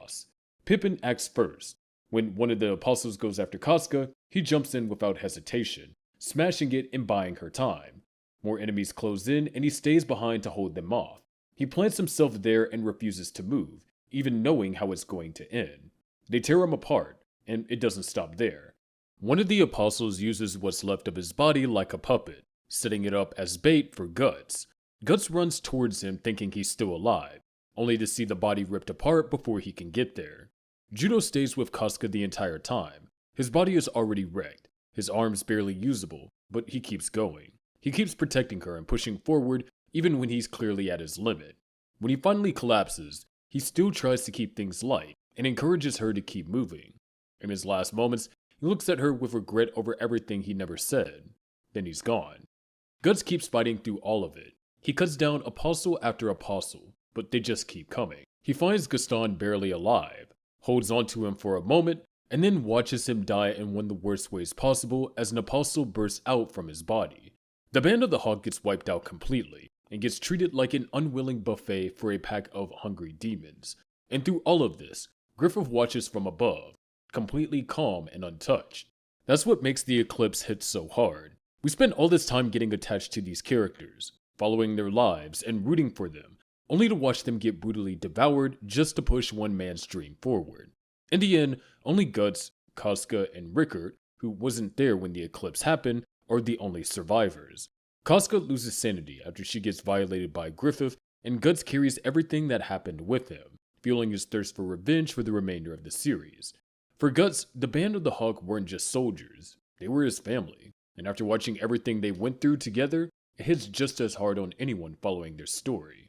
chaos. Pippin acts first. When one of the apostles goes after Casca, he jumps in without hesitation, smashing it and buying her time. More enemies close in and he stays behind to hold them off. He plants himself there and refuses to move, even knowing how it's going to end. They tear him apart, and it doesn't stop there. One of the apostles uses what's left of his body like a puppet, setting it up as bait for Guts. Guts runs towards him thinking he's still alive, only to see the body ripped apart before he can get there. Juno stays with Casca the entire time. His body is already wrecked, his arms barely usable, but he keeps going. He keeps protecting her and pushing forward even when he's clearly at his limit. When he finally collapses, he still tries to keep things light and encourages her to keep moving. In his last moments, he looks at her with regret over everything he never said. Then he's gone. Guts keeps fighting through all of it. He cuts down apostle after apostle, but they just keep coming. He finds Gaston barely alive, holds onto him for a moment, and then watches him die in one of the worst ways possible as an apostle bursts out from his body. The Band of the Hawk gets wiped out completely, and gets treated like an unwilling buffet for a pack of hungry demons. And through all of this, Griffith watches from above, completely calm and untouched. That's what makes the eclipse hit so hard. We spend all this time getting attached to these characters, following their lives and rooting for them, only to watch them get brutally devoured just to push one man's dream forward. In the end, only Guts, Casca, and Rickard, who wasn't there when the eclipse happened, are the only survivors. Casca loses sanity after she gets violated by Griffith, and Guts carries everything that happened with him, fueling his thirst for revenge for the remainder of the series. For Guts, the Band of the Hawk weren't just soldiers, they were his family, and after watching everything they went through together, it hits just as hard on anyone following their story.